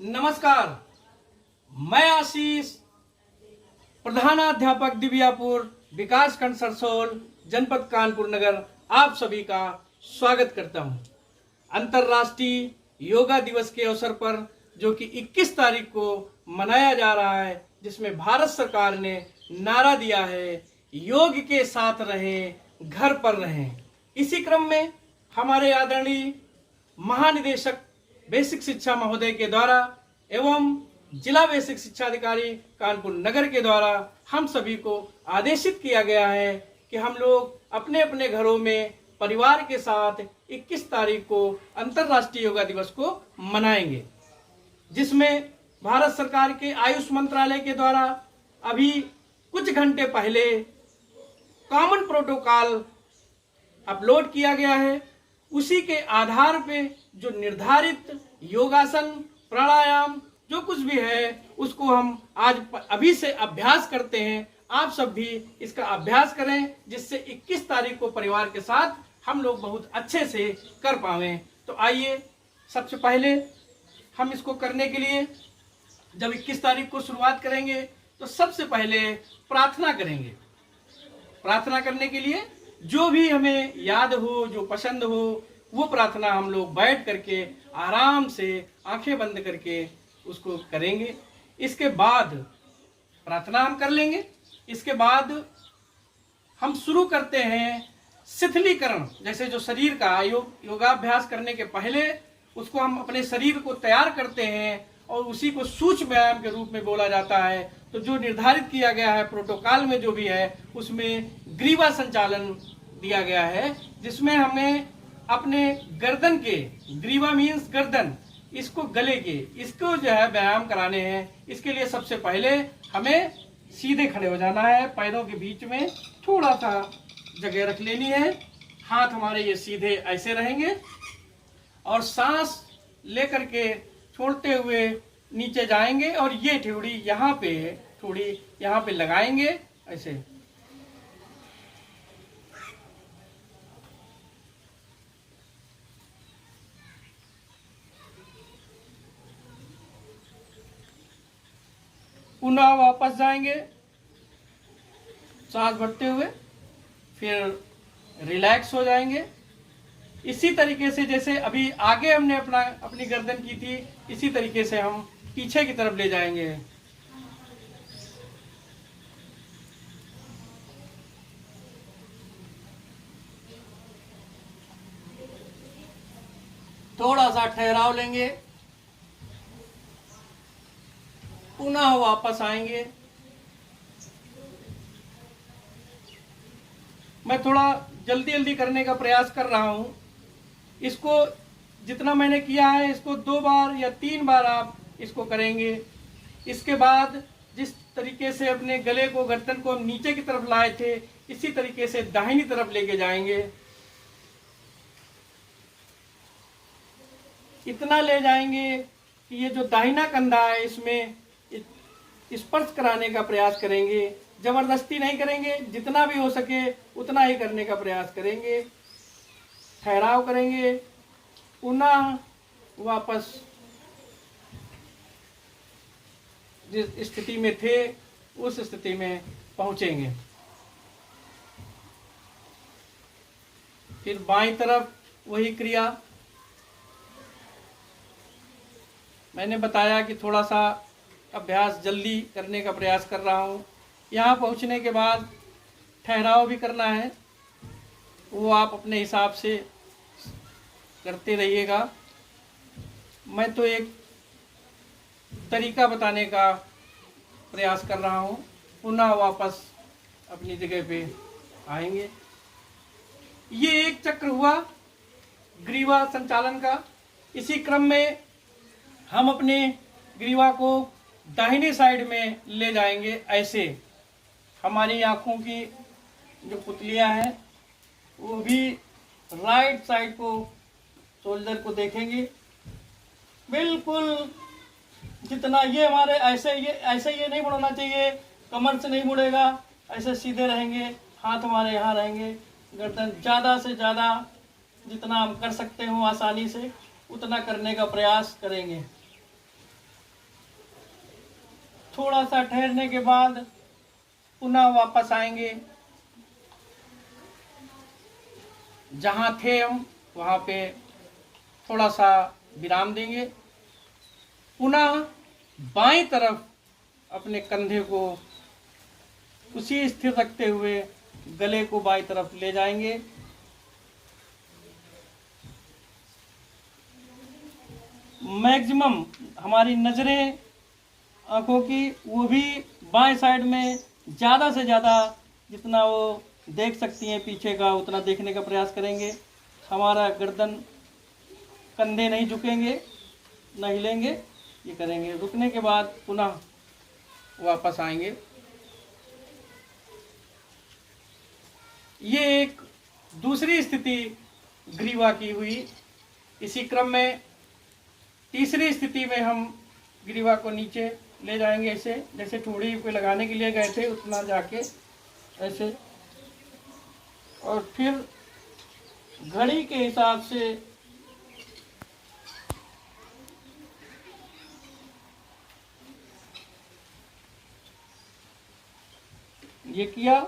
नमस्कार, मैं आशीष, प्रधानाध्यापक दिव्यापुर विकास खंड सरसोल, जनपद कानपुर नगर, आप सभी का स्वागत करता हूं। अंतर्राष्ट्रीय योगा दिवस के अवसर पर जो कि 21 तारीख को मनाया जा रहा है, जिसमें भारत सरकार ने नारा दिया है, योग के साथ रहें, घर पर रहें। इसी क्रम में हमारे आदरणीय महानिदेशक बेसिक शिक्षा महोदय के द्वारा एवं जिला बेसिक शिक्षा अधिकारी कानपुर नगर के द्वारा हम सभी को आदेशित किया गया है कि हम लोग अपने अपने घरों में परिवार के साथ 21 तारीख को अंतर्राष्ट्रीय योगा दिवस को मनाएंगे, जिसमें भारत सरकार के आयुष मंत्रालय के द्वारा अभी कुछ घंटे पहले कॉमन प्रोटोकॉल अपलोड किया गया है। उसी के आधार पे जो निर्धारित योगासन, प्राणायाम जो कुछ भी है, उसको हम आज अभी से अभ्यास करते हैं। आप सब भी इसका अभ्यास करें, जिससे 21 तारीख को परिवार के साथ हम लोग बहुत अच्छे से कर पाएं। तो आइए, सबसे पहले हम इसको करने के लिए जब 21 तारीख को शुरुआत करेंगे तो सबसे पहले प्रार्थना करेंगे। प्रार्थना करने के लिए जो भी हमें याद हो, जो पसंद हो, वो प्रार्थना हम लोग बैठ करके आराम से आंखें बंद करके उसको करेंगे। इसके बाद प्रार्थना हम कर लेंगे। इसके बाद हम शुरू करते हैं शिथिलीकरण। जैसे जो शरीर का योगाभ्यास करने के पहले उसको हम अपने शरीर को तैयार करते हैं और उसी को सूक्ष्म व्यायाम के रूप में बोला जाता है। तो जो निर्धारित किया गया है प्रोटोकॉल में जो भी है, उसमें ग्रीवा संचालन दिया गया है, जिसमें हमें अपने गर्दन के, ग्रीवा मीन्स गर्दन, इसको गले के, इसको जो है व्यायाम कराने हैं। इसके लिए सबसे पहले हमें सीधे खड़े हो जाना है। पैरों के बीच में थोड़ा सा जगह रख लेनी है। हाथ हमारे ये सीधे ऐसे रहेंगे और सांस लेकर के छोड़ते हुए नीचे जाएंगे और ये ठेवड़ी यहाँ पे थोड़ी यहाँ पे लगाएंगे ऐसे। पुनः वापस जाएंगे सांस भरते हुए, फिर रिलैक्स हो जाएंगे। इसी तरीके से जैसे अभी आगे हमने अपनी गर्दन की थी, इसी तरीके से हम पीछे की तरफ ले जाएंगे। थोड़ा सा ठहराव लेंगे, पुनः वापस आएंगे। मैं थोड़ा जल्दी जल्दी करने का प्रयास कर रहा हूं। इसको जितना मैंने किया है, इसको 2 बार या 3 बार आप इसको करेंगे। इसके बाद जिस तरीके से अपने गले को, गर्दन को हम नीचे की तरफ लाए थे, इसी तरीके से दाहिनी तरफ लेके जाएंगे। इतना ले जाएंगे कि ये जो दाहिना कंधा है, इसमें स्पर्श कराने का प्रयास करेंगे। जबरदस्ती नहीं करेंगे, जितना भी हो सके उतना ही करने का प्रयास करेंगे। ठहराव करेंगे, पुनः वापस जिस स्थिति में थे उस स्थिति में पहुंचेंगे। फिर बाईं तरफ वही क्रिया। मैंने बताया कि थोड़ा सा अभ्यास जल्दी करने का प्रयास कर रहा हूँ। यहाँ पहुँचने के बाद ठहराव भी करना है, वो आप अपने हिसाब से करते रहिएगा। मैं तो एक तरीका बताने का प्रयास कर रहा हूँ। पुनः वापस अपनी जगह पे आएंगे। ये एक चक्र हुआ ग्रीवा संचालन का। इसी क्रम में हम अपने ग्रीवा को दाहिने साइड में ले जाएंगे। ऐसे हमारी आँखों की जो पुतलियाँ हैं वो भी राइट साइड को, शोल्डर को देखेंगे। बिल्कुल जितना ये हमारे ऐसे ये नहीं मुड़ना चाहिए, कमर से नहीं मुड़ेगा, ऐसे सीधे रहेंगे। हाथ हमारे यहाँ रहेंगे। गर्दन ज़्यादा से ज़्यादा जितना हम कर सकते हो आसानी से उतना करने का प्रयास करेंगे। थोड़ा सा ठहरने के बाद पुनः वापस आएंगे। जहाँ थे हम वहाँ पे थोड़ा सा विराम देंगे। पुनः बाईं तरफ अपने कंधे को उसी स्थिर रखते हुए गले को बाईं तरफ ले जाएंगे। मैक्सिमम हमारी नज़रें आँखों की वो भी बाएं साइड में ज़्यादा से ज़्यादा जितना वो देख सकती हैं पीछे का उतना देखने का प्रयास करेंगे। हमारा गर्दन, कंधे नहीं झुकेंगे, न हिलेंगे, ये करेंगे। रुकने के बाद पुनः वापस आएंगे। ये एक दूसरी स्थिति ग्रीवा की हुई। इसी क्रम में तीसरी स्थिति में हम ग्रीवा को नीचे ले जाएंगे, ऐसे जैसे ठोड़ी पे लगाने के लिए गए थे उतना जाके ऐसे, और फिर घड़ी के हिसाब से ये किया।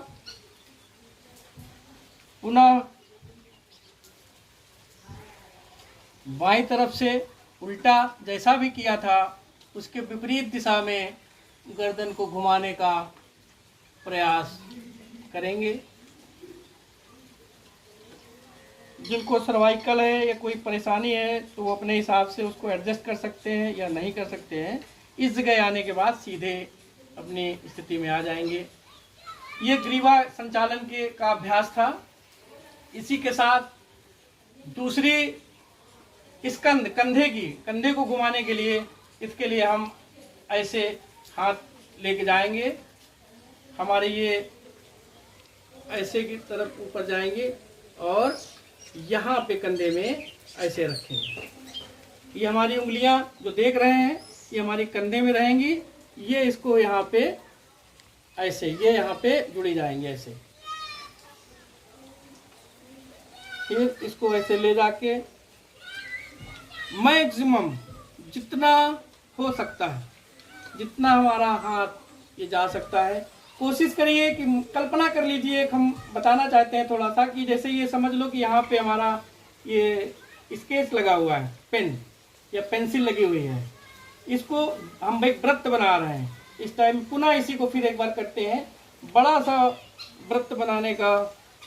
पुनः बाईं तरफ से उल्टा जैसा भी किया था उसके विपरीत दिशा में गर्दन को घुमाने का प्रयास करेंगे। जिनको सर्वाइकल है या कोई परेशानी है तो वो अपने हिसाब से उसको एडजस्ट कर सकते हैं या नहीं कर सकते हैं। इस जगह आने के बाद सीधे अपनी स्थिति में आ जाएंगे। ये ग्रीवा संचालन के का अभ्यास था। इसी के साथ दूसरी कंधे को घुमाने के लिए, इसके लिए हम ऐसे हाथ लेके जाएंगे। हमारे ये ऐसे की तरफ ऊपर जाएंगे और यहाँ पे कंधे में ऐसे रखेंगे। ये हमारी उंगलियां जो देख रहे हैं ये हमारी कंधे में रहेंगी। ये इसको यहाँ पे ऐसे, ये यहाँ पे जुड़ी जाएंगे ऐसे। फिर इसको ऐसे ले जाके मैक्सिमम जितना हो सकता है, जितना हमारा हाथ ये जा सकता है, कोशिश करिए कि कल्पना कर लीजिए। हम बताना चाहते हैं थोड़ा सा कि जैसे ये समझ लो कि यहाँ पे हमारा ये स्केच लगा हुआ है, पेन या पेंसिल लगी हुई है। इसको हम एक वृत्त बना रहे हैं। इस टाइम पुनः इसी को फिर एक बार करते हैं। बड़ा सा वृत्त बनाने का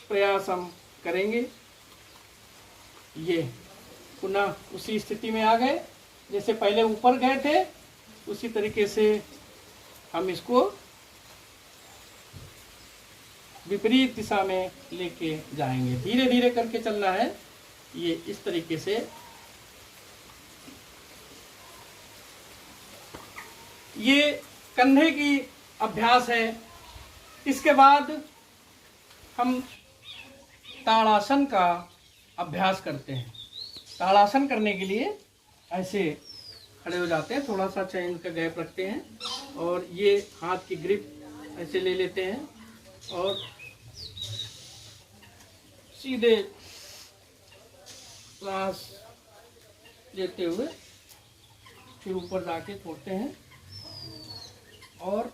प्रयास हम करेंगे। ये पुनः उसी स्थिति में आ गए जैसे पहले ऊपर गए थे, उसी तरीके से हम इसको विपरीत दिशा में लेके जाएंगे। धीरे धीरे करके चलना है। ये इस तरीके से ये कंधे की अभ्यास है। इसके बाद हम ताड़ासन का अभ्यास करते हैं। ताड़ासन करने के लिए ऐसे खड़े हो जाते हैं, थोड़ा सा चैन का गैप रखते हैं और ये हाथ की ग्रिप ऐसे ले लेते हैं और सीधे सांस लेते हुए फिर ऊपर जाके छोड़ते हैं और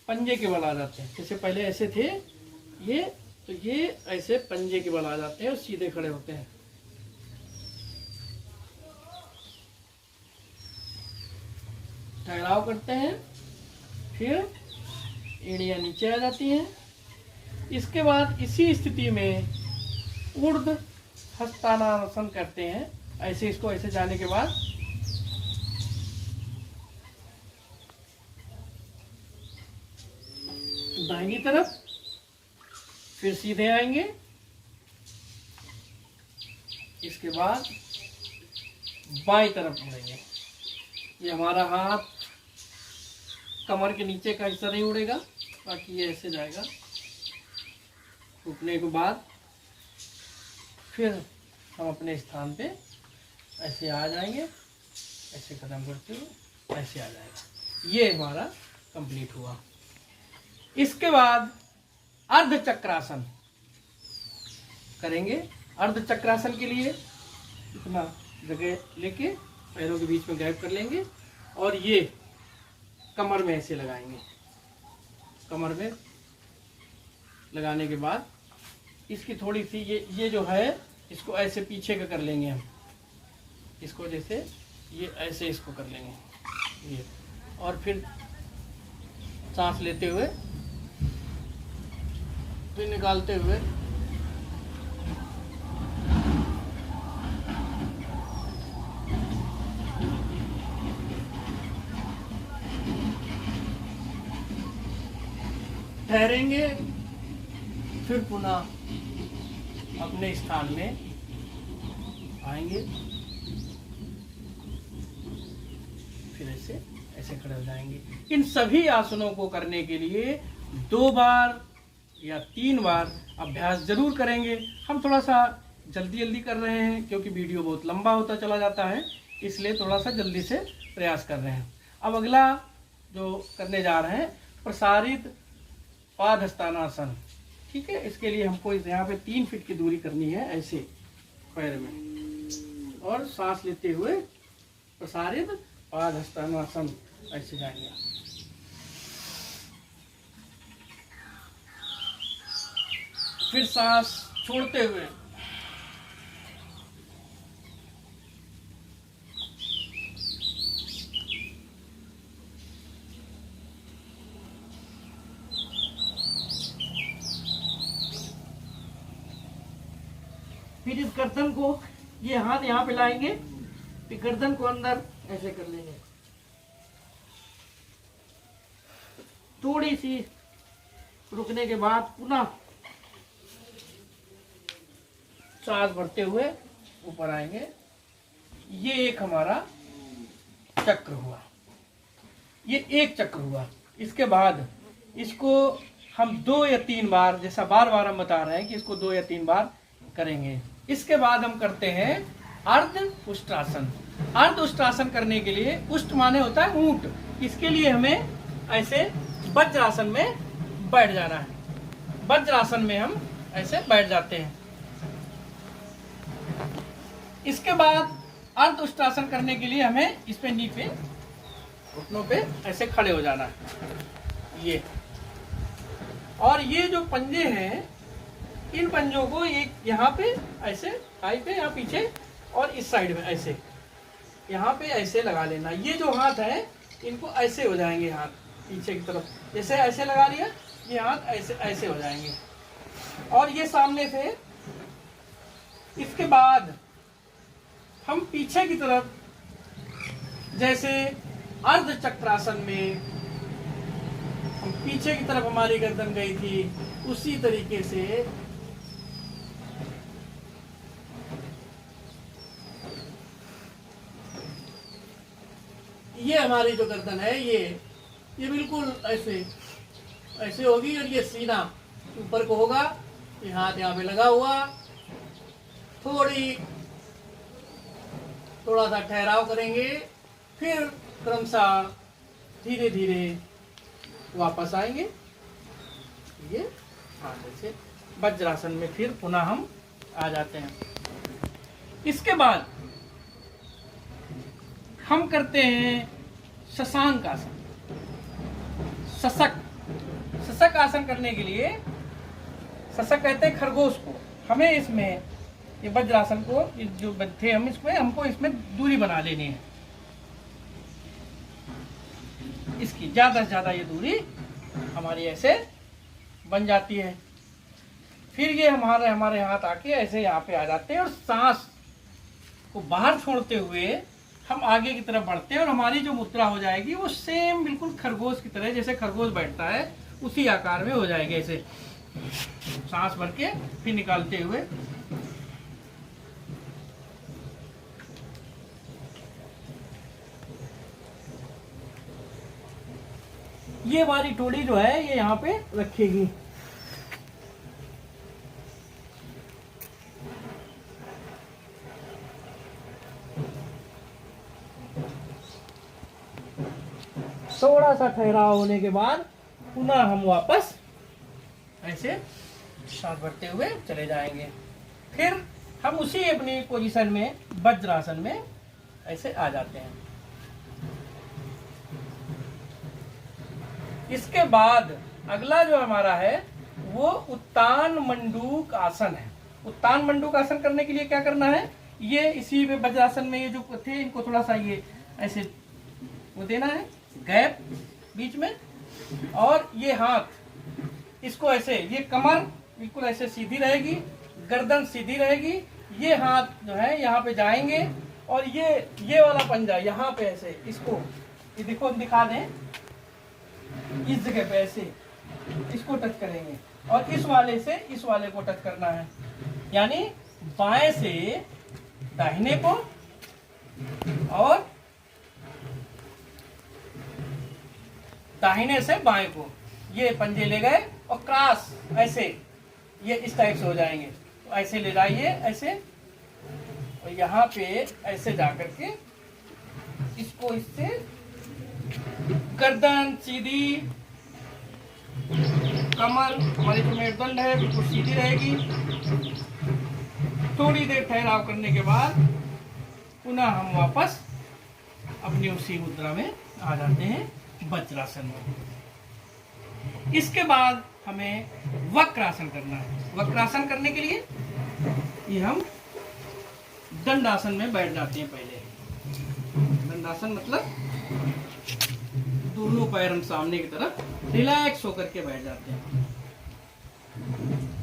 पंजे के बल आ जाते हैं। जैसे पहले ऐसे थे ये, तो ये ऐसे पंजे के बल आ जाते हैं और सीधे खड़े होते हैं। ठहराव करते हैं, फिर एड़ियाँ नीचे आ जाती हैं। इसके बाद इसी स्थिति में ऊर्ध्व हस्तानासन करते हैं। ऐसे इसको ऐसे जाने के बाद दाहिनी तरफ, फिर सीधे आएंगे। इसके बाद बाईं तरफ मुड़ेंगे। ये हमारा हाथ कमर के नीचे का हिस्सा नहीं उड़ेगा, बाकी ये ऐसे जाएगा। रुकने के बाद फिर हम अपने स्थान पे ऐसे आ जाएंगे, ऐसे कदम करते हुए ऐसे आ जाएगा। ये हमारा कंप्लीट हुआ। इसके बाद अर्ध चक्रासन करेंगे। अर्ध चक्रासन के लिए इतना जगह लेके पैरों के बीच में गैप कर लेंगे और ये कमर में ऐसे लगाएंगे। कमर में लगाने के बाद इसकी थोड़ी सी ये जो है इसको ऐसे पीछे का कर लेंगे हम, इसको जैसे ये ऐसे इसको कर लेंगे ये, और फिर सांस लेते हुए फिर निकालते हुए ठहरेंगे, फिर पुनः अपने स्थान में आएंगे, फिर ऐसे ऐसे खड़े हो जाएंगे। इन सभी आसनों को करने के लिए 2 बार या 3 बार अभ्यास जरूर करेंगे। हम थोड़ा सा जल्दी कर रहे हैं क्योंकि वीडियो बहुत लंबा होता चला जाता है, इसलिए थोड़ा सा जल्दी से प्रयास कर रहे हैं। अब अगला जो करने जा रहे हैं प्रसारित पादहस्तानासन। ठीक है, इसके लिए हमको यहाँ पे 3 फीट की दूरी करनी है ऐसे पैर में, और सांस लेते हुए प्रसारित पादहस्तानासन ऐसे जाएंगे। फिर सांस छोड़ते हुए फिर इस गर्दन को, ये हाथ यहाँ पे लाएंगे, फिर गर्दन को अंदर ऐसे कर लेंगे। थोड़ी सी रुकने के बाद पुनः सांस भरते हुए ऊपर आएंगे। ये एक हमारा चक्र हुआ, ये एक चक्र हुआ। इसके बाद इसको हम 2 या 3 बार, जैसा बार बार हम बता रहे हैं कि इसको 2 या 3 बार करेंगे। इसके बाद हम करते हैं अर्ध उष्ट्रासन। अर्ध उष्ट्रासन करने के लिए, उष्ट माने होता है ऊंट, इसके लिए हमें ऐसे वज्रासन में बैठ जाना है। वज्रासन में हम ऐसे बैठ जाते हैं। इसके बाद अर्ध उष्ट्रासन करने के लिए हमें इस पे नी पे, घुटनों पे ऐसे खड़े हो जाना है ये। और ये जो पंजे हैं, इन पंजों को एक यहाँ पे ऐसे थाई पे, यहाँ पीछे, और इस साइड में ऐसे यहाँ पे ऐसे लगा लेना। ये जो हाथ है इनको ऐसे हो जाएंगे, हाथ पीछे की तरफ जैसे ऐसे लगा लिया, ये हाथ ऐसे ऐसे हो जाएंगे, और ये सामने से। इसके बाद हम पीछे की तरफ, जैसे अर्ध चक्रासन में हम पीछे की तरफ हमारी गर्दन गई थी, उसी तरीके से ये हमारी जो गर्दन है ये बिल्कुल ऐसे ऐसे होगी, और ये सीना ऊपर को होगा। ये हाथ यहाँ पे लगा हुआ, थोड़ा सा ठहराव करेंगे, फिर क्रमशः धीरे धीरे वापस आएंगे। ये हाथ ऐसे वज्रासन में फिर पुनः हम आ जाते हैं। इसके बाद हम करते हैं शशांक आसन। शशक आसन करने के लिए, शशक कहते हैं खरगोश को, हमें इसमें ये वज्रासन को, जो थे हम इसमें, हमको इसमें दूरी बना लेनी है। इसकी ज्यादा से ज्यादा ये दूरी हमारी ऐसे बन जाती है। फिर ये हमारे हाथ आके ऐसे यहाँ पे आ जाते हैं, और सांस को बाहर छोड़ते हुए हम आगे की तरफ बढ़ते हैं, और हमारी जो मुद्रा हो जाएगी वो सेम बिल्कुल खरगोश की तरह, जैसे खरगोश बैठता है उसी आकार में हो जाएगी। ऐसे सांस भर के फिर निकालते हुए ये हमारी टोड़ी जो है ये यहाँ पे रखेगी। थोड़ा सा ठहराव होने के बाद पुनः हम वापस ऐसे सांस भरते हुए चले जाएंगे। फिर हम उसी अपनी पोजीशन में, वज्रासन में ऐसे आ जाते हैं। इसके बाद अगला जो हमारा है वो उत्तान मंडूक आसन है। उत्तान मंडूक आसन करने के लिए क्या करना है, ये इसी में वज्रासन में ये जो थे इनको थोड़ा सा ये ऐसे वो देना है गैप बीच में, और ये हाथ इसको ऐसे, ये कमर बिल्कुल ऐसे सीधी रहेगी, गर्दन सीधी रहेगी, ये हाथ जो है यहाँ पे जाएंगे और ये वाला पंजा यहाँ पे ऐसे इसको, ये देखो दिखा दें, इस जगह पे ऐसे इसको टच करेंगे और इस वाले से इस वाले को टच करना है, यानी बाएं से दाहिने को और दाहिने से बाएं को, ये पंजे ले गए और क्रॉस ऐसे ये इस टाइप से हो जाएंगे। तो ऐसे ले जाइए ऐसे, और यहाँ पे ऐसे जा करके इसको इससे गर्दन सीधी, कमर हमारी जो मेरुदंड है बिल्कुल सीधी रहेगी। थोड़ी देर ठहराव करने के बाद पुनः हम वापस अपनी उसी मुद्रा में आ जाते हैं वज्रासन में। इसके बाद हमें वक्रासन करना है। वक्रासन करने के लिए ये हम दंडासन में बैठ जाते हैं। पहले दंडासन मतलब दोनों पैर हम सामने की तरफ रिलैक्स होकर के बैठ जाते हैं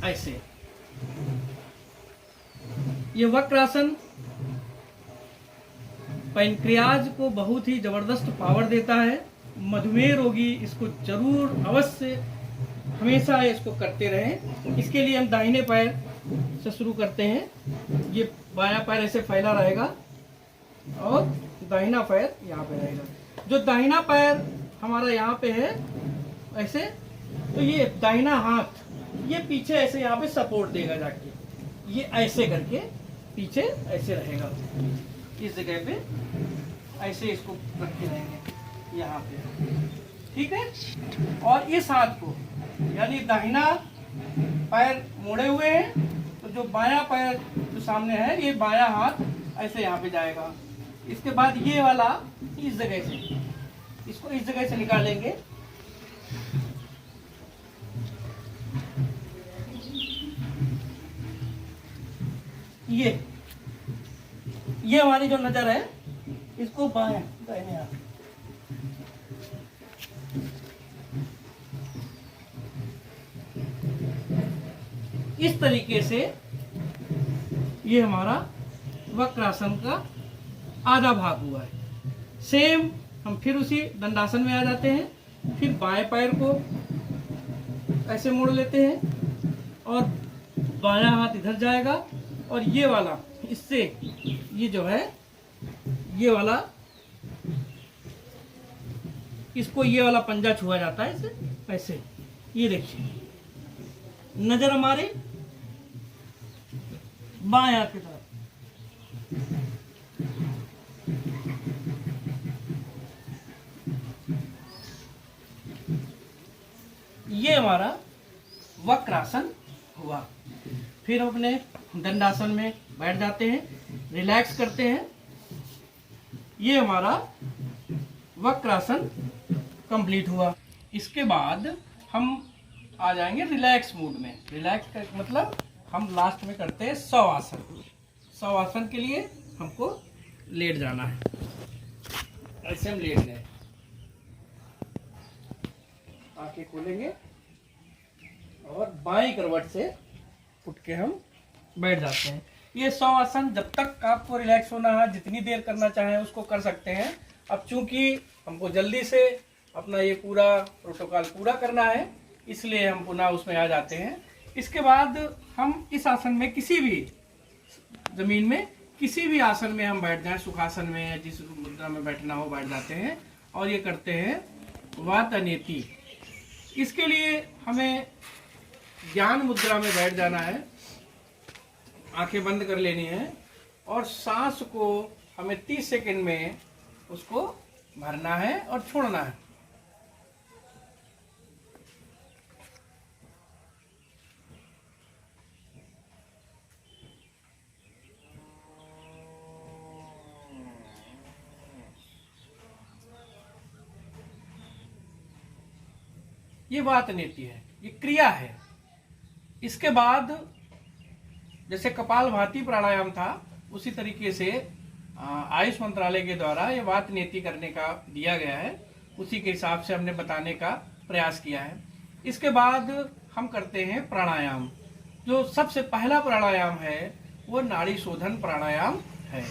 ऐसे। ये वक्रासन पैनक्रियाज को बहुत ही जबरदस्त पावर देता है। मधुमेह रोगी इसको जरूर अवश्य हमेशा इसको करते रहें। इसके लिए हम दाहिने पैर से शुरू करते हैं। ये बायां पैर ऐसे फैला रहेगा और दाहिना पैर यहाँ पे रहेगा। जो दाहिना पैर हमारा यहाँ पे है ऐसे, तो ये दाहिना हाथ ये पीछे ऐसे यहाँ पे सपोर्ट देगा जाके, ये ऐसे करके पीछे ऐसे रहेगा। इस जगह पे ऐसे इसको रखे रहेंगे यहाँ पे, ठीक है। और इस हाथ को यानी दाहिना पैर मोड़े हुए हैं, तो जो बायां पैर जो सामने है ये बायां हाथ ऐसे यहाँ पे जाएगा। इसके बाद ये वाला इस जगह से, इसको इस जगह से निकालेंगे, ये हमारी जो नजर है इसको बाएं दाहिने हाथ, इस तरीके से ये हमारा वक्रासन का आधा भाग हुआ है। सेम हम फिर उसी दंडासन में आ जाते हैं। फिर बाएं पैर को ऐसे मोड़ लेते हैं और बायां हाथ इधर जाएगा और ये वाला इससे ये जो है ये वाला, इसको ये वाला पंजा छुआ जाता है इसे ऐसे। ये देखिए नजर हमारे बाएं हाथ की तरफ। ये हमारा वक्रासन हुआ। फिर अपने दंडासन में बैठ जाते हैं, रिलैक्स करते हैं। ये हमारा वक्रासन कंप्लीट हुआ। इसके बाद हम आ जाएंगे रिलैक्स मूड में। रिलैक्स का मतलब हम लास्ट में करते हैं शवासन। शवासन के लिए हमको लेट जाना है, ऐसे हम लेट गए, आंखें खोलेंगे और बाएं करवट से उठ के हम बैठ जाते हैं। ये शवासन जब तक आपको रिलैक्स होना है, जितनी देर करना चाहें उसको कर सकते हैं। अब चूंकि हमको जल्दी से अपना ये पूरा प्रोटोकॉल पूरा करना है, इसलिए हम पुनः उसमें आ जाते हैं। इसके बाद हम इस आसन में किसी भी जमीन में किसी भी आसन में हम बैठ जाएं, सुखासन में जिस मुद्रा में बैठना हो बैठ जाते हैं और ये करते हैं वातनेति। इसके लिए हमें ज्ञान मुद्रा में बैठ जाना है, आंखें बंद कर लेनी है और सांस को हमें 30 सेकंड में उसको भरना है और छोड़ना है। ये वात नीति है, ये क्रिया है। इसके बाद जैसे कपालभाति प्राणायाम था, उसी तरीके से आयुष मंत्रालय के द्वारा ये वात नीति करने का दिया गया है, उसी के हिसाब से हमने बताने का प्रयास किया है। इसके बाद हम करते हैं प्राणायाम। जो सबसे पहला प्राणायाम है वो नाड़ी शोधन प्राणायाम है।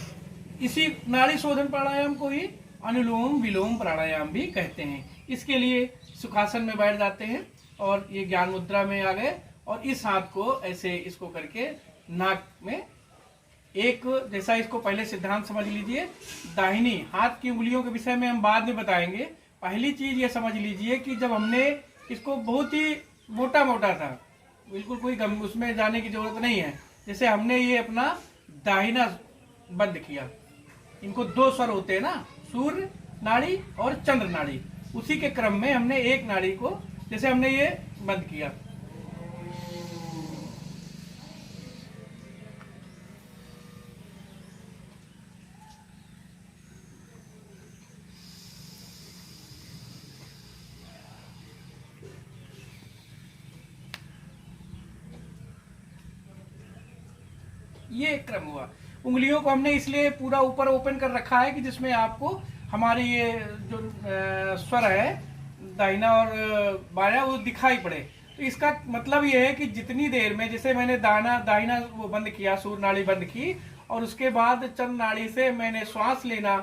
इसी नाड़ी शोधन प्राणायाम को ही अनुलोम विलोम प्राणायाम भी कहते हैं। इसके लिए सुखासन में बैठ जाते हैं और ये ज्ञान मुद्रा में आ गए और इस हाथ को ऐसे इसको करके नाक में एक जैसा, इसको पहले सिद्धांत समझ लीजिए। दाहिनी हाथ की उंगलियों के विषय में हम बाद में बताएंगे। पहली चीज ये समझ लीजिए कि जब हमने इसको बहुत ही मोटा मोटा था, बिल्कुल कोई उसमें जाने की जरूरत नहीं है। जैसे हमने ये अपना दाहिना बंद किया, इनको दो स्वर होते हैं ना, सूर्य नाड़ी और चंद्र नाड़ी, उसी के क्रम में हमने एक नाड़ी को जैसे हमने ये बंद किया, ये क्रम हुआ। उंगलियों को हमने इसलिए पूरा ऊपर ओपन कर रखा है कि जिसमें आपको हमारे ये जो स्वर है दाहिना और बायां वो दिखाई पड़े। तो इसका मतलब ये है कि जितनी देर में, जैसे मैंने दाहिना वो बंद किया, सूर्य नाड़ी बंद की और उसके बाद चंद्र नाड़ी से मैंने श्वास लेना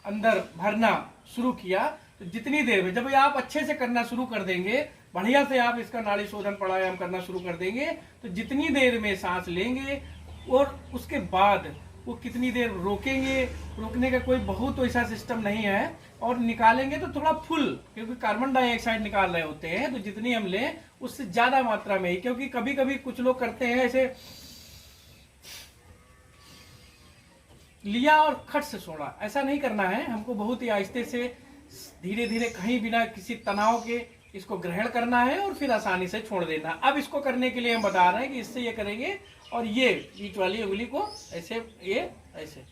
अंदर भरना शुरू किया, तो जितनी देर में, जब आप अच्छे से करना शुरू कर देंगे, बढ़िया से आप इसका नाड़ी शोधन प्राणायाम करना शुरू कर देंगे, तो जितनी देर में सांस लेंगे और उसके बाद वो कितनी देर रोकेंगे, रोकने का कोई बहुत तो ऐसा सिस्टम नहीं है, और निकालेंगे तो थोड़ा फुल, क्योंकि कार्बन डाइऑक्साइड निकाल रहे होते हैं, तो जितनी हम लें उससे ज्यादा मात्रा में ही। क्योंकि कभी कभी कुछ लोग करते हैं ऐसे लिया और खट से छोड़ा, ऐसा नहीं करना है। हमको बहुत ही आहिस्ते से धीरे धीरे कहीं बिना किसी तनाव के इसको ग्रहण करना है और फिर आसानी से छोड़ देना। अब इसको करने के लिए हम बता रहे हैं कि इससे ये करेंगे और ये बीच वाली उंगली को ऐसे, ये ऐसे,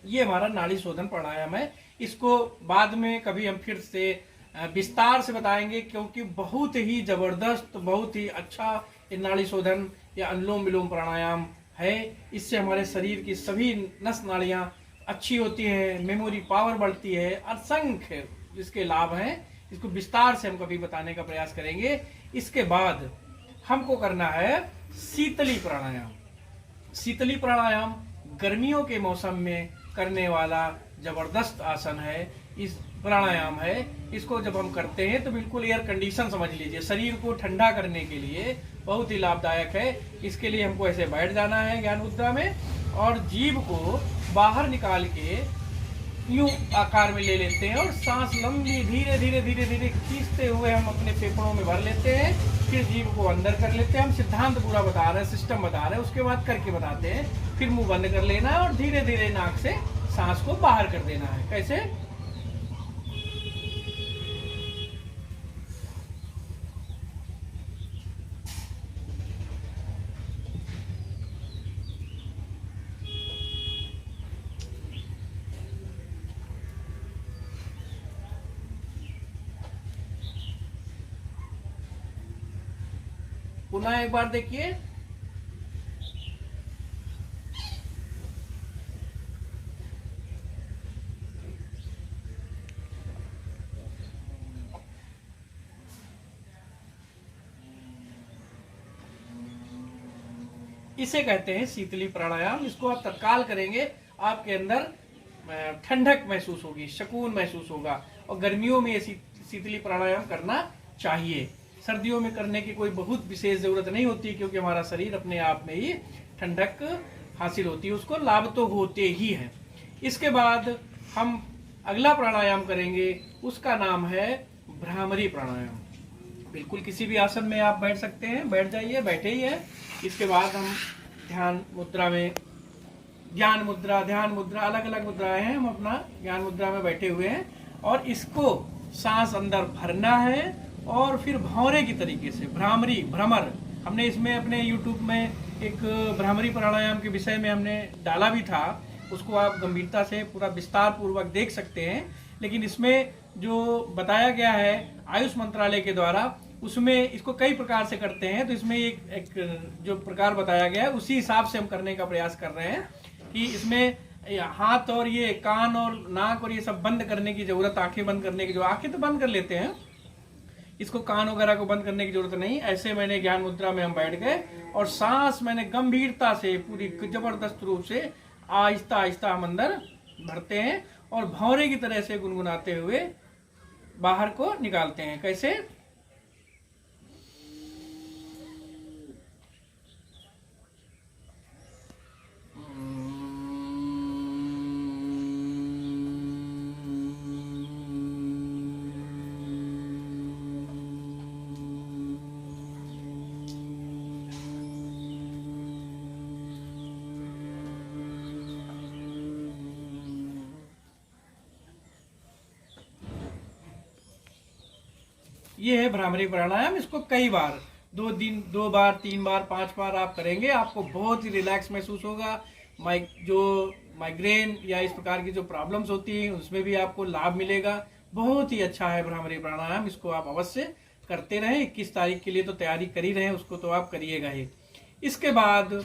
ये हमारा नाड़ी शोधन प्राणायाम है। इसको बाद में कभी हम फिर से विस्तार से बताएंगे, क्योंकि बहुत ही जबरदस्त, बहुत ही अच्छा ये नाड़ी शोधन या अनुलोम विलोम प्राणायाम है। इससे हमारे शरीर की सभी नस नाड़ियां अच्छी होती हैं, मेमोरी पावर बढ़ती है, असंख्य इसके लाभ हैं। इसको विस्तार से हम कभी बताने का प्रयास करेंगे। इसके बाद हमको करना है शीतली प्राणायाम। शीतली प्राणायाम गर्मियों के मौसम में करने वाला जबरदस्त आसन है, इस प्राणायाम है। इसको जब हम करते हैं तो बिल्कुल एयर कंडीशन समझ लीजिए, शरीर को ठंडा करने के लिए बहुत ही लाभदायक है। इसके लिए हमको ऐसे बैठ जाना है ज्ञान मुद्रा में और जीभ को बाहर निकाल के यूं आकार में ले लेते हैं और सांस लंबी धीरे धीरे धीरे धीरे खींचते हुए हम अपने फेफड़ों में भर लेते हैं। फिर जीभ को अंदर कर लेते हैं। हम सिद्धांत पूरा बता रहे हैं, सिस्टम बता रहे हैं, उसके बाद करके बताते हैं। फिर मुंह बंद कर लेना है और धीरे धीरे नाक से सांस को बाहर कर देना है। कैसे? पुनः एक बार देखिए। इसे कहते हैं शीतली प्राणायाम। इसको आप तत्काल करेंगे, आपके अंदर ठंडक महसूस होगी, सुकून महसूस होगा। और गर्मियों में ये शीतली प्राणायाम करना चाहिए। सर्दियों में करने की कोई बहुत विशेष जरूरत नहीं होती, क्योंकि हमारा शरीर अपने आप में ही ठंडक हासिल होती है, उसको लाभ तो होते ही है। इसके बाद हम अगला प्राणायाम करेंगे, उसका नाम है भ्रामरी प्राणायाम। बिल्कुल किसी भी आसन में आप बैठ सकते हैं, बैठ जाइए, बैठे ही है। इसके बाद हम ध्यान मुद्रा में ज्ञान मुद्रा, ध्यान मुद्रा, अलग अलग मुद्राएं हैं। हम अपना ज्ञान मुद्रा में बैठे हुए हैं और इसको सांस अंदर भरना है और फिर भौरे की तरीके से भ्रामरी, भ्रमर, हमने इसमें अपने YouTube में एक भ्रामरी प्राणायाम के विषय में हमने डाला भी था, उसको आप गंभीरता से पूरा विस्तार पूर्वक देख सकते हैं। लेकिन इसमें जो बताया गया है आयुष मंत्रालय के द्वारा, उसमें इसको कई प्रकार से करते हैं। तो इसमें एक जो प्रकार बताया गया है उसी हिसाब से हम करने का प्रयास कर रहे हैं कि इसमें हाथ और ये कान और नाक और ये सब बंद करने की जरूरत, आंखें बंद करने की, जो आंखें तो बंद कर लेते हैं, इसको कान वगैरह को बंद करने की जरूरत नहीं। ऐसे मैंने ज्ञान मुद्रा में हम बैठ गए और सांस मैंने गंभीरता से पूरी जबरदस्त रूप से आहिस्ता आहिस्ता हम अंदर भरते हैं और भौरे की तरह से गुनगुनाते हुए बाहर को निकालते हैं। कैसे? ये है भ्रामरी प्राणायाम। इसको कई बार, 2 बार 3 बार 5 बार आप करेंगे, आपको बहुत ही रिलैक्स महसूस होगा। जो माइग्रेन या इस प्रकार की जो प्रॉब्लम्स होती हैं उसमें भी आपको लाभ मिलेगा। बहुत ही अच्छा है भ्रामरी प्राणायाम, इसको आप अवश्य करते रहें। 21 तारीख के लिए तो तैयारी कर ही रहे हैं, उसको तो आप करिएगा ही। इसके बाद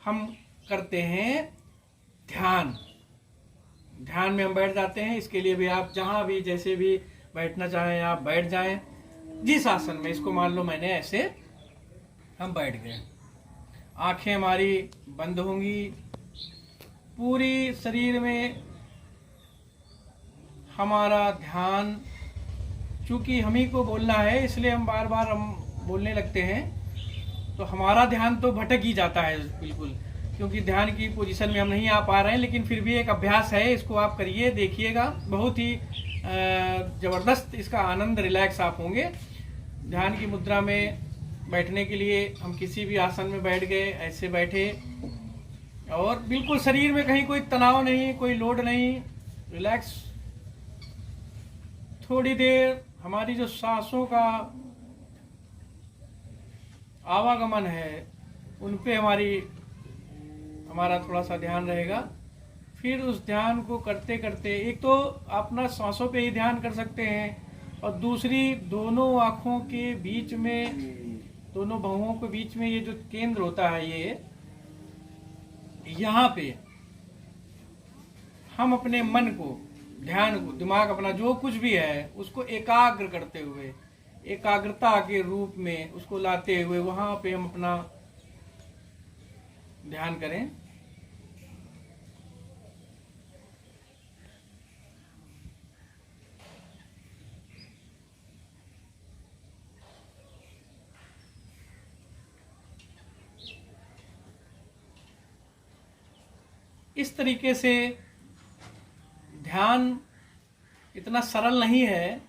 हम करते हैं ध्यान। ध्यान में हम बैठ जाते हैं। इसके लिए भी आप जहां भी जैसे भी बैठना चाहें आप बैठ जाएं, जिस आसन में। इसको मान लो मैंने ऐसे हम बैठ गए, आंखें हमारी बंद होंगी, पूरी शरीर में हमारा ध्यान, चूंकि हम ही को बोलना है इसलिए हम बार बार हम बोलने लगते हैं, तो हमारा ध्यान तो भटक ही जाता है बिल्कुल, क्योंकि ध्यान की पोजीशन में हम नहीं आ पा रहे हैं। लेकिन फिर भी एक अभ्यास है, इसको आप करिए, देखिएगा, बहुत ही जबरदस्त इसका आनंद, रिलैक्स आप होंगे। ध्यान की मुद्रा में बैठने के लिए हम किसी भी आसन में बैठ गए, ऐसे बैठे और बिल्कुल शरीर में कहीं कोई तनाव नहीं, कोई लोड नहीं, रिलैक्स। थोड़ी देर हमारी जो सांसों का आवागमन है उन पे हमारा थोड़ा सा ध्यान रहेगा। फिर उस ध्यान को करते करते, एक तो अपना सांसों पे ही ध्यान कर सकते हैं और दूसरी दोनों आँखों के बीच में, दोनों भौहों के बीच में ये जो केंद्र होता है, ये यहाँ पे हम अपने मन को, ध्यान को, दिमाग अपना जो कुछ भी है उसको एकाग्र करते हुए, एकाग्रता के रूप में उसको लाते हुए वहां पे हम अपना ध्यान करें। इस तरीके से ध्यान इतना सरल नहीं है,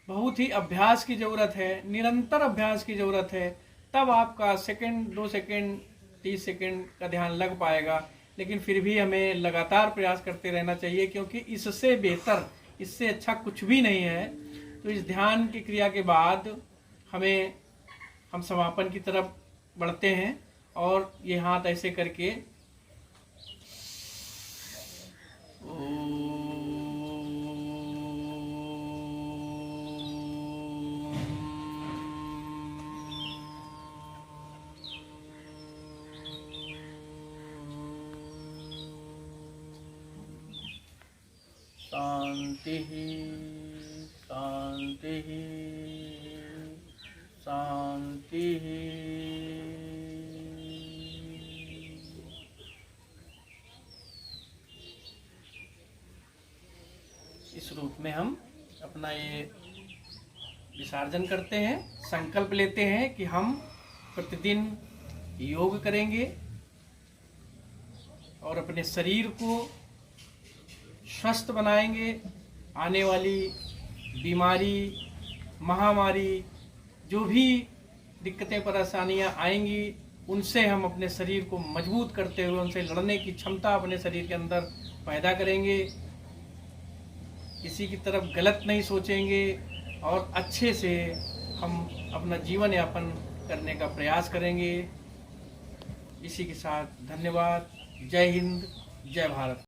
बहुत ही अभ्यास की ज़रूरत है, निरंतर अभ्यास की ज़रूरत है, तब आपका सेकंड, 2 सेकंड, 30 सेकंड का ध्यान लग पाएगा। लेकिन फिर भी हमें लगातार प्रयास करते रहना चाहिए, क्योंकि इससे बेहतर, इससे अच्छा कुछ भी नहीं है। तो इस ध्यान की क्रिया के बाद हम समापन की तरफ बढ़ते हैं और ये हाथ ऐसे करके शांति शांति शांति। इस रूप में हम अपना ये विसर्जन करते हैं, संकल्प लेते हैं कि हम प्रतिदिन योग करेंगे और अपने शरीर को स्वस्थ बनाएंगे। आने वाली बीमारी, महामारी, जो भी दिक्कतें परेशानियां आएंगी उनसे हम अपने शरीर को मजबूत करते हुए उनसे लड़ने की क्षमता अपने शरीर के अंदर पैदा करेंगे, किसी की तरफ गलत नहीं सोचेंगे और अच्छे से हम अपना जीवन यापन करने का प्रयास करेंगे। इसी के साथ धन्यवाद। जय हिंद, जय भारत।